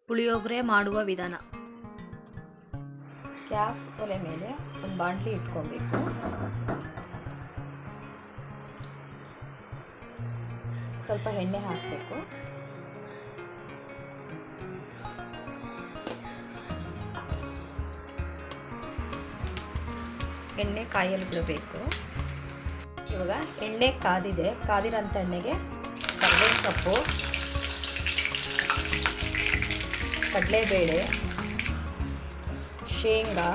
ಪುಳಿಯೋಗರೆ ಮಾಡುವ ವಿಧಾನ. ಗ್ಯಾಸ್ ಒಲೆ ಮೇಲೆ ಒಂದು ಬಾಣಲಿ ಇಟ್ಕೊಬೇಕು. ಸ್ವಲ್ಪ ಎಣ್ಣೆ ಹಾಕಬೇಕು. ಎಣ್ಣೆ ಕಾಯಲು ಬಿಡಬೇಕು. ಇವಾಗ ಎಣ್ಣೆ ಕಾದಿದೆ. ಕಾದಿರೋಂಥ ಎಣ್ಣೆಗೆ ಕರಿಬೇವಿನ ಸೊಪ್ಪು, ಕಡಲೆಬೇಳೆ, ಶೇಂಗಾ,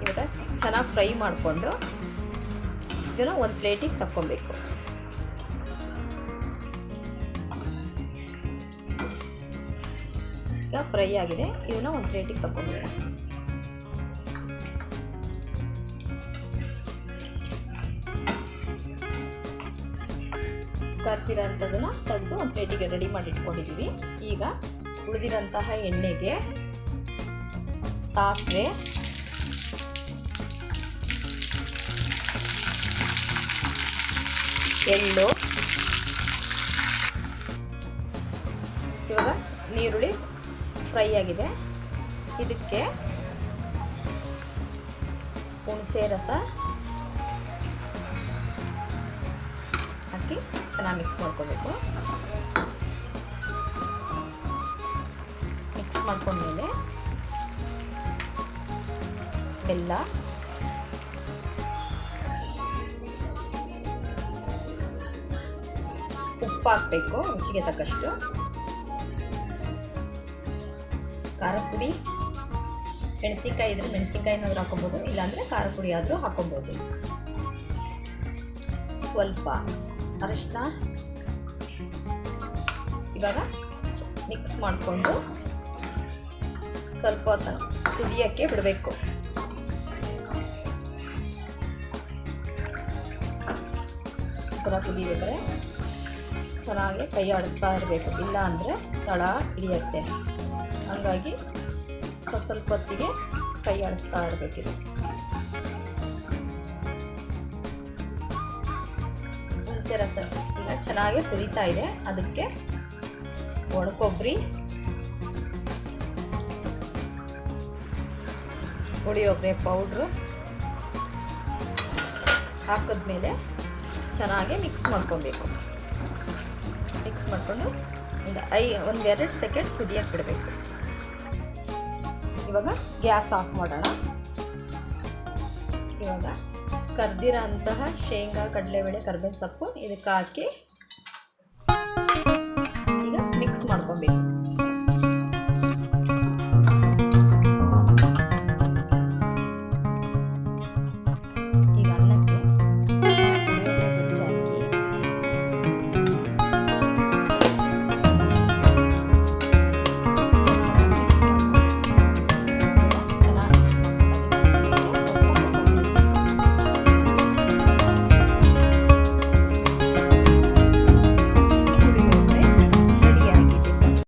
ಇವಾಗ ಚೆನ್ನಾಗಿ ಫ್ರೈ ಮಾಡಿಕೊಂಡು ಇದನ್ನು ಒಂದು ಪ್ಲೇಟಿಗೆ ತಕ್ಕೊಬೇಕು. ಈಗ ಫ್ರೈ ಆಗಿದೆ, ಇದನ್ನು ಒಂದು ಪ್ಲೇಟಿಗೆ ತಕ್ಕೊಬೇಡ. ಕರ್ತಿರೋಂಥದ್ದನ್ನು ತೆಗೆದು ಒಂದು ಪ್ಲೇಟಿಗೆ ರೆಡಿ ಮಾಡಿ ಇಟ್ಕೊಂಡಿದ್ದೀವಿ. ಈಗ ಉಳಿದಿರೋಂತಹ ಎಣ್ಣೆಗೆ ಸಾಸಿವೆ, ಎಳ್ಳು, ಇವಾಗ ನೀರುಳ್ಳಿ ಫ್ರೈ ಆಗಿದೆ. ಇದಕ್ಕೆ ಹುಣಸೆ ರಸ ಹಾಕಿ ಚೆನ್ನಾಗಿ ಮಿಕ್ಸ್ ಮಾಡ್ಕೋಬೇಕು. ಮಿಕ್ಸ್ ಮಾಡ್ಕೊಂಡ್ಮೇಲೆ ಬೆಲ್ಲ, ಉಪ್ಪು ಹಾಕಬೇಕು ರುಚಿಗೆ ತಕ್ಕಷ್ಟು, ಖಾರದ ಪುಡಿ, ಮೆಣಸಿನ್ಕಾಯಿ ಇದ್ರೆ ಮೆಣಸಿನ್ಕಾಯಿನಾದ್ರೂ ಹಾಕೊಬೋದು, ಇಲ್ಲಾಂದರೆ ಖಾರದ ಪುಡಿ ಆದರೂ ಹಾಕೊಬೋದು. ಸ್ವಲ್ಪ ಅರಿಶಿನ. ಇವಾಗ ಮಿಕ್ಸ್ ಮಾಡಿಕೊಂಡು ಸ್ವಲ್ಪ ಕುದಿಯೋಕ್ಕೆ ಬಿಡಬೇಕು. ಈ ಥರ ಕುದಿಬೇಕಾದ್ರೆ ಚೆನ್ನಾಗಿ ಕೈ ಆಡಿಸ್ತಾ ಇರಬೇಕು, ಇಲ್ಲ ಅಂದರೆ ತಳ ಹಿಡಿಯುತ್ತೆ. ಹಾಗಾಗಿ ಸ್ವಲ್ಪ ಹೊತ್ತಿಗೆ ಕೈ ಆಡಿಸ್ತಾ ಇರಬೇಕಿದೆ. ಹುಣಸೆ ರಸ ಈಗ ಚೆನ್ನಾಗಿ ಕುದೀತಾ ಇದೆ. ಅದಕ್ಕೆ ಒಣಕೊಬ್ಬರಿ, ಪುಳಿಯೋಗರೆ ಪೌಡ್ರು ಹಾಕಿದ್ಮೇಲೆ ಚೆನ್ನಾಗಿ ಮಿಕ್ಸ್ ಮಾಡ್ಕೊಬೇಕು. ಮಿಕ್ಸ್ ಮಾಡಿಕೊಂಡು ಒಂದೆರಡು ಸೆಕೆಂಡ್ ಕುದಿಯಕ್ಕೆ ಬಿಡಬೇಕು. ಇವಾಗ ಗ್ಯಾಸ್ ಆಫ್ ಮಾಡೋಣ. ಇವಾಗ ಕರ್ದಿರೋ ಅಂತಹ ಶೇಂಗಾ, ಕಡಲೆಬೇಳೆ, ಕರಿಬೇವಿನ ಸೊಪ್ಪು ಇದಕ್ಕೆ ಹಾಕಿ ಈಗ ಮಿಕ್ಸ್ ಮಾಡ್ಕೊಬೇಕು.